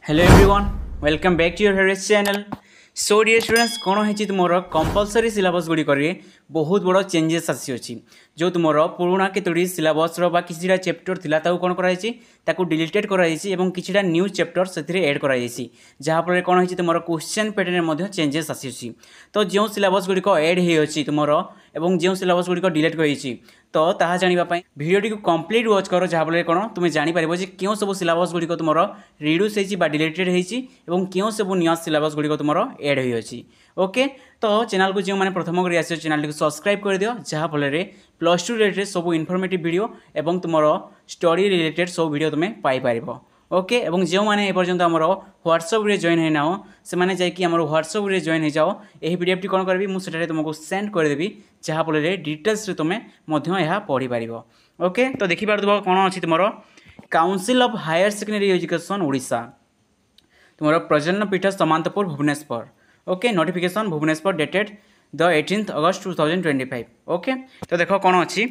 Hello everyone welcome back to your favourite channel. So dear students कौन है तुमर compulsory syllabus गुड़िक बहुत बड़ चेंजेस आसी जो तुम पुराणा केतोटी सिलेबस किसी चैप्टर थिला ताकू कौन कर डिलीटेड कर किसी न्यू चैप्टर से एड कर जहाँफल कौन है तुम क्वेश्चन पैटर्न चेंजेस आसी तो जो सिलेबस गुड़िक एड हो तुम एवं जो सिलेबस गुड़िक डिलीट कर तो ताहा जानापी भिडियो को कंप्लीट वॉच कर जहाँफल कौन तुम्हें जापर जे क्यों सब सिलेबस गुड़िक तुम रिड्यूस होती डिलीटेड होती क्यों सब नुआ सिलेबस गुड़िक तुम एड होती ओके। तो चैनल को जो मैंने प्रथम कर चैनल को सब्सक्राइब कर दियो जहाँफल प्लस टू रिलेटेड सब इनफॉर्मेटिव वीडियो एवं तुम स्टडी रिलेटेड सब वीडियो तुम्हें पाइपर ओके। एवं जो मैंने एपर्यंत आमर व्हाट्सएप रे जॉइन है ना से मैंने जाकि आमर व्हाट्सएप रे जॉइन हो जाओ यही पीडीएफ टी कौन करी मुझे तुमको सेंड करदेवी जहाँफल डिटेल्स तुम्हें पढ़ी पार ओके। तो देखिपार कौन अच्छी तुम council of higher secondary education Odisha तुम प्रजन्न पीठ Samantapur Bhubaneswar okay notification Bhubaneswar dated the 18th August 2025 okay. तो देख कौन अच्छी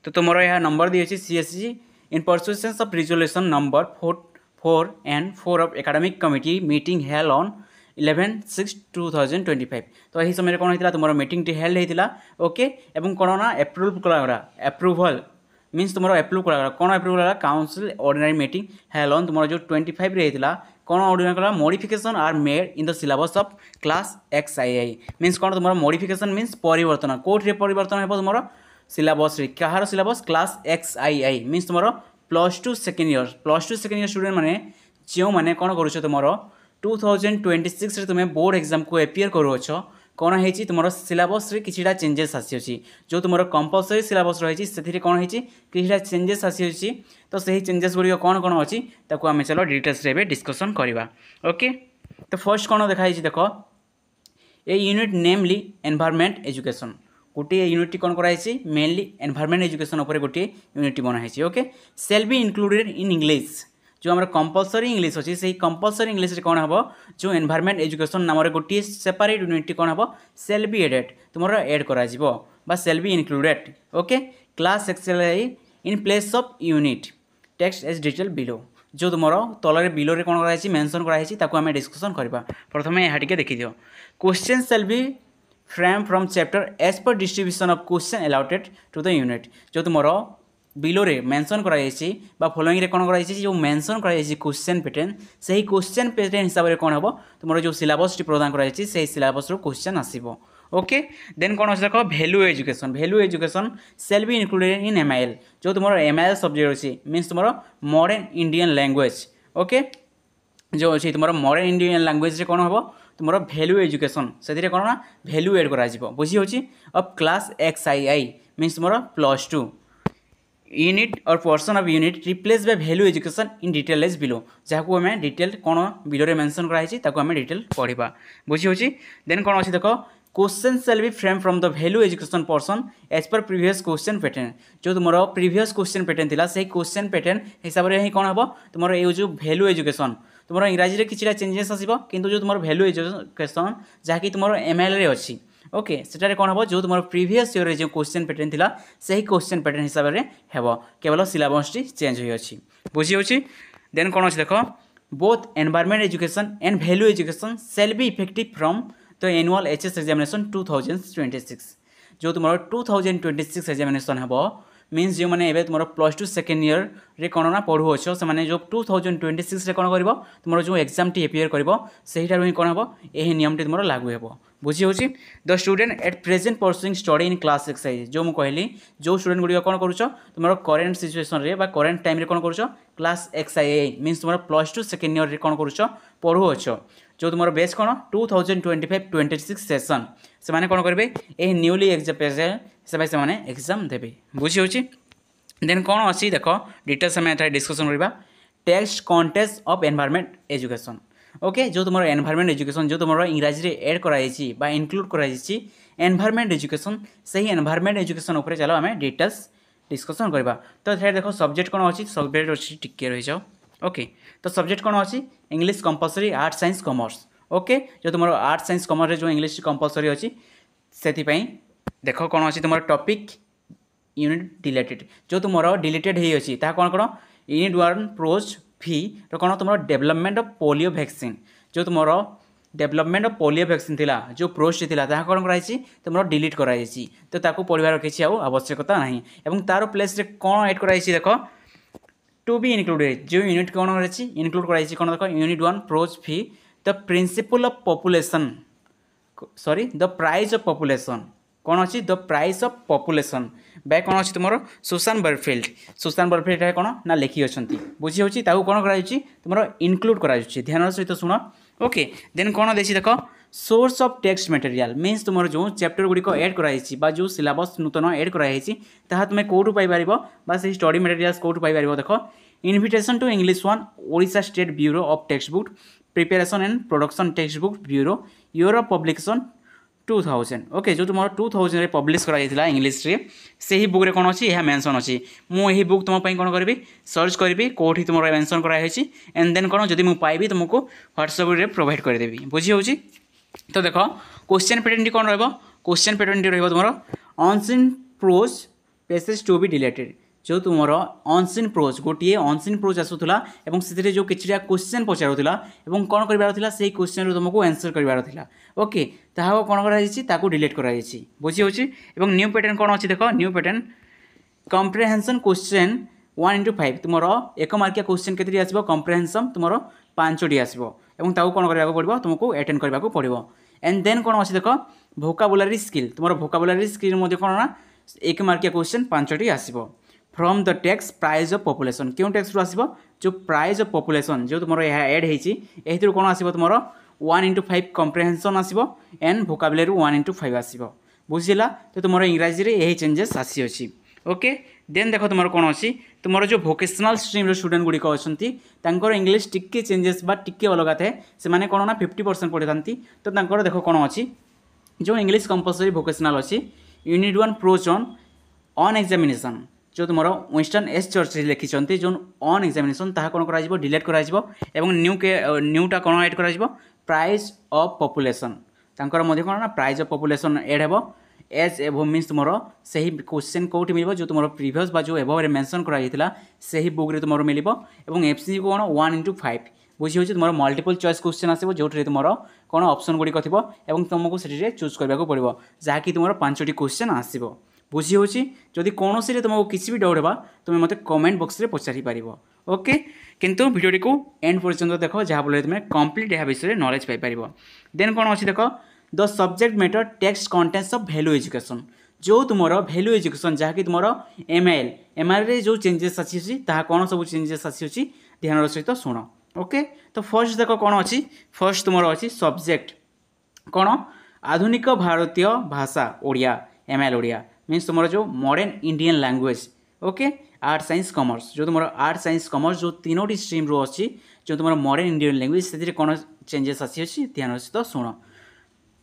तो तुम यह नंबर दी अच्छी CSG in pursuance of resolution number 4 and 4 of academic committee meeting held on 11/6/2025 तो यही समय कौन होता तुम मीटिंग हेल्ड होता ओके। एवं कौन ना एप्रूवल मीन्स तुम एप्रूव करा कौन एप्रूव करा council ordinary meeting held on तुम जो 25 होता कौन ऑर्डिनरी करा modification are made in the syllabus of class XII means कौन तुम मॉडिफिकेशन मीन्स परिवर्तन कौटे परिवर्तन है तुम सिलेबस कहार सिलेबस क्लास XII मीन्स तुम plus two second year student मैंने जो मैंने कौन कर तुम 2026 तुम्हें बोर्ड एग्जाम को एपियर करुच कौन है तुम सिलेबस किसी चेंजेस आसी जो तुम कंपलसरी सिलेबस रही से कौन है किसी चेंजेस आसी तो सही चेंजेस गुड़िक कौन कौन अच्छी आम चलो डिटेल्स डिस्कसन करवा ओके। तो फर्स्ट कौन देखाई देख ए यूनिट नेमली एनवायरनमेंट एजुकेशन गोटे यूनिट कौन कराई मेनली एनवायरनमेंट एजुकेशन उपर गोटे यूनिट बनाई okay. Shall be included in English जो आम कंपलसरी इंग्लिश अच्छी से कंपलसरी इंग्लिश कौन हम जो एनवायरनमेंट एजुकेशन नाम गोटे सेपरेट यूनिट कौन हम सेल बी एडेड तुम एड कर shall be included okay. Class XII in place of unit text as detail below जो तुम तल बिलो कौन कराई मेंशन कराई आम डिस्कसन करवा प्रथम यह टे देखी दियो question shall be frame from chapter as per distribution of question allotted to the unit जो तुम बिलो रे मेंशन कराई फॉलोइंग रे कौन कराई जो मेंशन कराई क्वेश्चन पैटर्न से ही क्वेश्चन पैटर्न हिसाब से कौन हम तुम जो सिलेबस प्रदान कराई से सिलेबस क्वेश्चन आसो ओके। देन कौन अच्छे देख value education shall be included in MIL जो तुम MIL सब्जेक्ट अच्छी मीन्स तुम मॉडर्न इंडियन लैंग्वेज ओके जो अच्छी तुम मॉडर्न इंडियन लैंग्वेज कौन हम तुम वैल्यू एजुकेशन से कौन ना वैल्यू एड कर बुझी हो ऑफ क्लास XII मीन्स तुम प्लस टू यूनिट और portion of unit replace by value education in detail as below जहाँ आम डिटेल कौन बिलो रे मेंशन कराई आम डिटेल पढ़ा बुझी हो। देन कौन अच्छी देख question shall be frame from the value education portion as per previous question pattern जो तुम प्रीवियस क्वेश्चन पैटर्न थिला से क्वेश्चन पैटर्न हिसाब से ही कौन हम तुम ये जो वैल्यू एजुकेशन तुम इंग्राजी में किसी चेंजेस आसो किंतु जो तुम वैल्यू एजुकेशन जहाँकि तुम MIL रे अच्छी ओके सेटारे कौन हम जो तुम प्रीवियस ईयर जो क्वेश्चन पैटर्न थिला से क्वेश्चन पैटर्न हिसाब से हेब केवल सिलेबस टी चेंज होती बुझी हो। देन कौन अच्छे देख both environment education and value education shall be effective from the annual HS examination 2026 जो तुम 2026 एग्जामिनेशन हम मीन्स जो मैंने तुम प्लस टू सेकेंड ईयर रे कौन ना पढ़ुच से जो 2026 कौन कर तुम जो एग्जाम टी एपियर कर ही कौन हम यही नियम तुम लागू हो बुझी हो। The student at present pursuing study in class XII जो मुझे कहली जो स्टूडेंट गुड़िक कौन कर तुम करेन्ट सिचुएसन रे करेन्ट टाइम रे कौन कर क्लास XII मीन्स तुम प्लस टू सेकेंड ईयर रे कौन कर पढ़ुच जो तुम बेस कौन 2025-26 सेसन से कौन करेंगे ये न्यूली एग्जाम से एग्जाम देवे बुझी हो। देन कौन अच्छी देख डिटेल्स आम डिस्कसन करवा text contest of environment education okay जो तुम एनवायरनमेंट एजुकेशन जो तुम इंग्राजी रे एड कराई इनक्लूड कराई एनवायरनमेंट एजुकेशन से ही एनवायरनमेंट एजुकेशन उपर चलो आम डिटेल्स डिस्कसन करवा। तो देख सब्जेक्ट कौन अच्छी सब्जेक्ट अच्छी टिके रही जाओ ओके। तो सब्जेक्ट कौन अच्छी English compulsory art science commerce okay जो तुम आर्ट साइंस कॉमर्स जो इंग्लिश कंपलसरी अच्छी से देख कौन अच्छी तुम टॉपिक यूनिट डिलीटेड जो तुम डिलीटेड हो कौन यूनिट 1 प्रोज भि कौन तुम डेभलपमेंट ऑफ पोलियो वैक्सीन जो तुम डेभलपमेंट ऑफ पोलियो वैक्सीन थिला जो पोस्ट थिला ताहा कौन कराई तुम डिलीट कराई तो ताकू पढ़ार किसी आवश्यकता नहीं एवं तार प्लेस रे कौन ऐड कराई देख टू बी इनक्लूडेड जो यूनिट कौन कराई इनक्लूड कराई कौन देख यूनिट 1 प्रोज फी the principle of population sorry the price of population कौन अच्छी द प्राइस ऑफ पॉपुलेशन बै कौन अच्छी तुम सुसान बरफिल्ड है कौन ना लिखी अच्छा बुझी होची ताकू कौन कराई तुम इनक्लूड कराई ध्यान सहित शुण ओके देन कौन देखिए देख source of text material means तुम जो चैप्टर गुड़िक एड कराई जो सिलेबस नूतन एड कराई तुम्हें कौटू पाइपर से स्टडी मटेरियल्स कौटू पाइपर देख invitation to English 1 Odisha state bureau of text book preparation and production text book bureau year of publication 2000 okay जो तुम 2000 रे पब्लिश कराइला इंग्लिश रे से ही बुक रे कौन अच्छी यह मेंशन अच्छी मुझे बुक तुम कौन करी सर्च करी कौटी तुम मेंशन कराई एंड देन कौन जदि मुझे पाइबी तुमको व्हाट्सएप रे प्रोवाइड करदेवी बुझी होची तो देख क्वेश्चन पैटर्न कौन क्वेश्चन पैटर्न तुम unseen prose passage to be deleted जो तुम अनसीन प्रोज गोटे अनसीन प्रोज आसूला से जो किछिटा क्वेश्चन पचारूला और कौन करार से क्वेश्चन तुमको आंसर करार ओके ताहा कौन कर डिलीट कर बुझी होची न्यू पैटर्न कौन अच्छी देख न्यू पैटर्न कम्प्रेहेंशन क्वेश्चन 1/5 तुम एक मार्किया क्वेश्चन के आसो कम्प्रेहेंशन तुम 5टी आसो कौन करा पड़ो तुमको अटेंड करने पड़ो एंड देन कौन अच्छी देख भोकाबुलारी स्किल तुम भोकाबुलारी स्किल कौन ना एक मार्किया क्वेश्चन 5टी आसो from the text price of population क्यों टैक्स रू आसो जो प्राइज ऑफ पॉपुलेशन जो तुम एड होती कौन आसो तुम 1/5 कम्प्रेहेंशन आसो एंड भोकाबुलारी 1/5 आसो बुझिला तो तुम इंग्राजी में यही चेंजेस आसी अच्छी ओके देन देख तुम कौन अच्छी तुम जो भोकेशनल स्ट्रीम स्टूडेंट गुड़िक अच्छा इंग्लीश टिके चेंजेस बा टिके अलग थाए से कौन ना 50% पढ़ी था तो देख कौन अच्छी जो इंग्लीश कंपलसरी भोकेशनल अच्छी यूनिट 1 प्रोज ऑन एग्जामिनेशन जो तुम विंस्टन एस चर्च लिखिं जो ऑन एग्जामिनेशन ताहा कौन कर डिलीट कर न्यूटा कौन एड कर प्राइस ऑफ पॉपुलेशन कौन ना प्राइस ऑफ पॉपुलेशन एड हे एज एभव मीन्स तुम से क्वेश्चन कौटी मिल जो तुम प्रीवियस जो एभव मेंशन कराइला से ही बुक रे तुम मिल और एफसी कौन 1/5 बुझी होची तुम मल्टीपल चॉइस क्वेश्चन आसो जो तुम कौन ऑप्शन गुड़िक थी तुमको से चूज करने पड़ो जहाँकि तुम 5टी क्वेश्चन आसो बुझी होची जदि कौन से तुमको किसी भी डाउट है तुम्हें मत कमेंट बॉक्स रे पचारि पार ओके किंतु वीडियोटी को एंड पर्यंत देख जहाँफल तुम कंप्लीट यह विषय नॉलेज पाइपर देन कौन अच्छी देख the subject matter text contents of value education जो तुम वैल्यू एजुकेशन जहाँकि तुम एमआईएल रे जो चेंजेस आसी कौन सब चेंजेस आसी ध्यान सहित शुण ओके तो फर्स्ट देख कौन अच्छी फर्स्ट तुम अच्छी सब्जेक्ट कौन आधुनिक भारतीय भाषा ओडिया एमआईएल ओडिया मीन्स तुम जो modern Indian language okay art science commerce जो तुम आर्ट साइंस कॉमर्स जो 3टी स्ट्रीम रो अच्छी जो तुम मॉडर्न इंडियन लैंग्वेज से कौन चेंजेस आसी ध्यान सहित शुण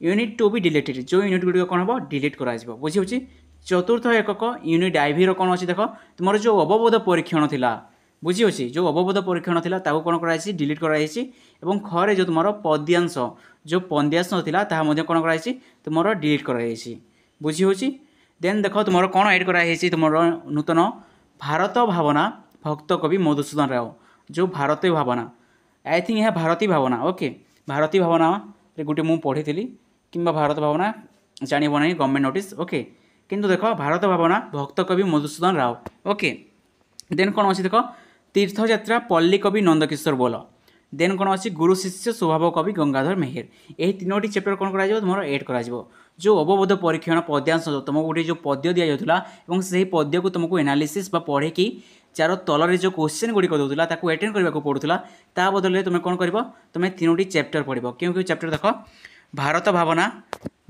यूनिट 2 भी डिलीटेड जो यूनिट गुड़िक कौन हम डिलीट कर बुझी होची चतुर्थ एकक यूनिट आईवी कौन अच्छी देख तुम जो अवबोध परीक्षण थिला बुझी होची जो अवबोध परीक्षण थिला ताको कौन कराई डिलीट कराई खरे जो तुम पद्यांश जो पद्यांश थिला ताहा मध्ये कौन कराई तुम डिलीट कराई बुझी होची देन देख तुम कौन एड कराई तुम नूतन भारत भावना भक्त कवि मधुसूदन राव जो भारतीय भावना आई थिंक यह भारतीय भावना ओके भारतीय भावना रे गोटे मुझे पढ़ी कि भारत भावना जानव ना गवर्नमेंट नोटिस ओके किंतु देख भारत भावना भक्त कवि मधुसूदन राव ओके देन कौन अच्छी देख तीर्थयात्रा पल्ली कवि नंदकिशोर बोल देन कौन अच्छी गुरु शिष्य स्वभाव कवि गंगाधर मेहेर यही 3टी चैप्टर कौन कर तुम एड कर जो अवबोध परीक्षण पद्यांश तुमको गोटे जो पद्य दि जाऊला से पद्य को तुमको एनालिसिस पढ़े कि चार तलरे जो क्वेश्चन गुड़िक दूसरा अटेंड करने को पड़ूला ता बदल तुम कौन कर तुम 3टी चैप्टर पढ़ क्यों चैप्टर देख भारत भावना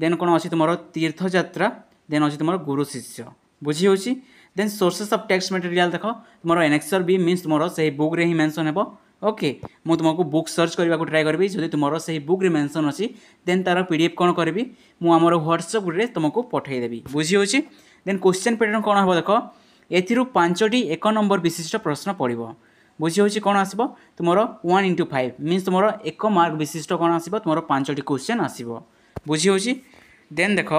देन कौन अच्छी तुम तीर्थयात्रा देन अच्छी तुम गुरु शिष्य बुझी होची then sources of text material देख तुम एनेक्सर बी मीन्स तुम से बुक रे ही मेंशन हे ओके मु तुमको बुक सर्च करने को ट्राई करी जब तुम से बुक रे मेंशन अच्छी देन तार पीडीएफ कौन करी मुझे व्हाट्सएप रे तुमको पठेदेवी बुझी होची देन क्वेश्चन पैटर्न कौन हम देख एथिरु 5टी 1 नंबर विशिष्ट प्रश्न पड़ो बुझी होची कौन आसो तुम 1/5 मीन्स तुम 1 मार्क विशिष्ट कौन आसो तुम 5टी क्वेश्चन आसो बुझी होची देन देख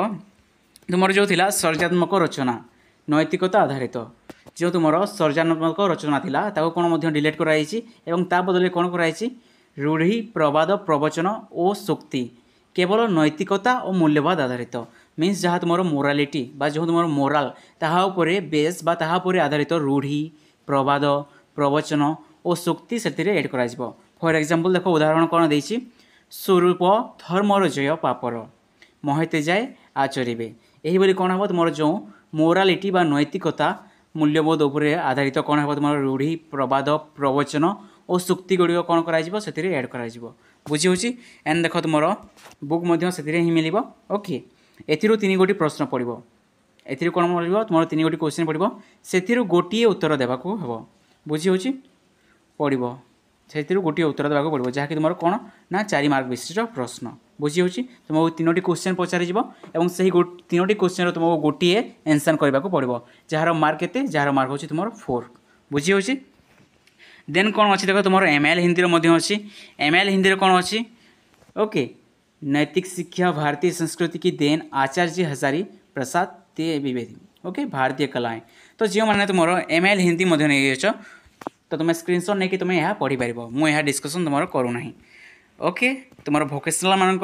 तुम जो थिला सर्जनात्मक रचना नैतिकता आधारित जो तुम सर्जनात्मक रचना थिला ताको कोन मध्य डिलीट कराई एवं ता बदले कोन कराई रूढ़ी प्रवाद प्रवचन और शक्ति केवल नैतिकता और मूल्यवाद आधारित मीन्स जहाँ तुम मोरालिटी बा जो तुम मोराल ताहापर बेस बा ताहापर आधारित रूढ़ी प्रवाद प्रवचन और शक्ति से एड कर फॉर एग्जांपल देखो उदाहरण कौन देछि स्वरूप धर्मर जय पापर महते जाए आचरिबे यही बोली कौन हम तुम जो मोरालिटी बा नैतिकता मूल्यबोध उपर आधारित कौन हम तुम रूढ़ी प्रवाद प्रवचन और शक्ति गुड़िक कौन कर एड कर बुझी होची एंड देख तुम बुक से ही मिल ओके एथिरु 3 गोटी प्रश्न पड़ो एथिरु कौन पड़ो तुम 3 गोटी क्वेश्चन पड़ो से गोटे उत्तर देवाक हम बुझी होची पड़ो से गोटे उत्तर देवाक पड़ो जहाँकि तुम कौन ना 4 मार्क विशिष्ट प्रश्न बुझी होची तुमको 3टी क्वेश्चन पचारि और से 3टी क्वेश्चन तुमको गोटे आंसर करने को पड़ो जार मार्क के जार मार्क होची तुम 4 बुझी होची देन कौन अच्छी देख तुम एमएल हिंदी अच्छी एमएल हिंदी कौन अच्छी ओके नैतिक शिक्षा भारतीय संस्कृति की देन आचार्य हजारी प्रसाद द्विवेदी ओके भारतीय कलाएं तो जो मैंने तुम एमएल हिंदी नहीं तो तुम स्क्रीनशॉट नहीं कि तुम यह पढ़ी पार मुझे डिस्कसन तुम करूना ओके तुम भोकेशनाल मानक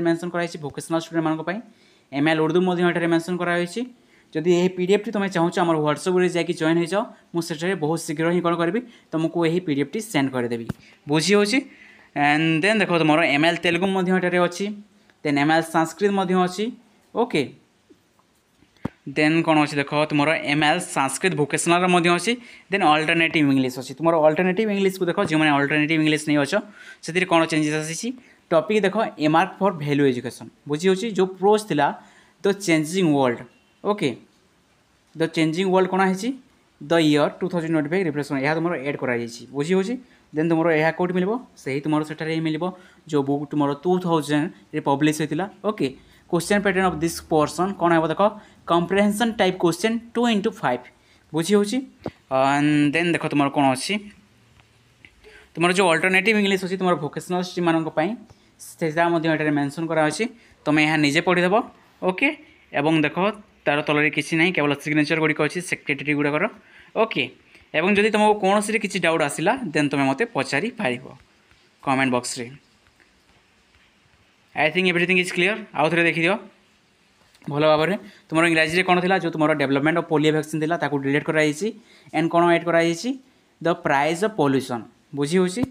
मेंशन कराई भोकेशनाल स्टूडेंट मानक एमएल उर्दू मेंशन कराई जदि यही पीडीएफ तुम चाहो आम व्हाट्सएप जाकि जॉइन हो जाओ मुझे बहुत शीघ्र ही कौन करी तुमको यही पीडीएफ टी सेंड करदेवी बुझी होची एंड देन देखो तुम एमएल तेलुगु अच्छी देन एमएल संस्कृत अच्छी ओके देन कौन अच्छी देख तुम एमएल संस्कृत भोकेशनाल अच्छी देन अल्टरनेटिव इंग्लिश अच्छी तुम अल्टरनेटिव इंग्लिश को देख जो मैंने अल्टरनेटिव इंग्लिश नहीं अच्छो से कौन चेंजेस आसी टॉपिक देख ए मार्क फॉर वैल्यू एजुकेशन बुझी होची जो प्रोज थिला the changing world okay the changing world कौन है द इयर 2025 रिफ्रेशन यह तुम एड कर बुझी होची देन तुम यह कौट मिल से तुम से मिल जो बुक तुम 2000 पब्लिश होता okay question pattern of this portion कौन है देख कम्प्रेहेंशन टाइप क्वेश्चन 2x5 बुझी होची देन देख तुम कौन अच्छी तुम जो अल्टरनेटिव इंग्लिश अच्छी तुम भोकेशनल स्ट्रीम मानी मेंशन कराई तुम यह निजे पढ़ीदेव ओके एवं देख तार तल किसी ना केवल सिग्नेचर गुड़िक अच्छी सेक्रेटरी गुड़ाकर ओके एवं जदि तुमको कौन से किसी डाउट आसला देन तुम मत पचारि पार कमेंट बॉक्स रे I think everything is clear आउ थे देखी दियो भल भाव में तुम इंग्राजी कौन थी जो तुम डेवलपमेंट ऑफ पोलियो वैक्सीन थी ताकू डिलीट कराई एंड कौन एड कराई द प्राइज ऑफ पॉल्यूशन बुझी होची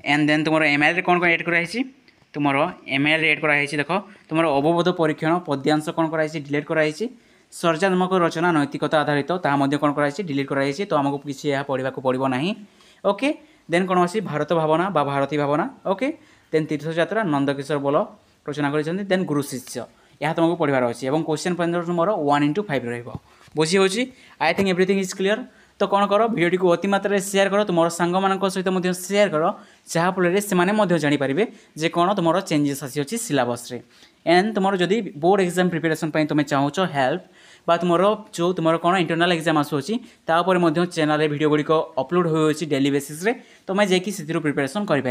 एंड देन तुम एमएल कौन कौन एड कराई तुम एमएल एड कराई देख तुम अवबोध परीक्षण पद्यांश कौन कराई डिलीट कराई सर्जनात्मक रचना नैतिकता आधारित ताहा कौन कराई डिलीट कराई तो आमको किसी यह पढ़ा पड़ो ना ओके देन कौन अच्छी भारत भावना बा भारती भावना ओके देन तीर्थयात्रा नंदकिशोर बोल रचना कर देन गुरु शिष्य यह तुमको पढ़ार अच्छी और क्वेश्चन पेपर तुम 1x5 रुझी होची I think everything is clear तो कौन कर भिडियो को अति मात्रा शेयर कर तुम सांग मान सहित शेयर कर जहाँफल से जानीपारे जे कौन तुम चेंजेस आसी सिलेबस एंड तुम जदि बोर्ड एग्जाम प्रिपेरेसन तुम चाहो हेल्प बा तुम जो तुम कौन इंटरनल एग्जाम आसूसी चैनल वीडियो गुड़िक अपलोड होती डेली बेसिस तुम जाकि प्रिपेरेसन कर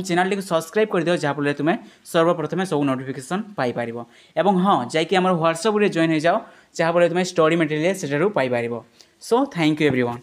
चैनल टी सब्सक्राइब कर दियो जहाँफल तुम सर्वप्रथम सब नोटिफिकेशन पाइपर और हाँ जाकि व्हाट्सएप जॉइन हो जाओ जहाँफल तुम स्टडी मटेरियल से Piper so thank you everyone.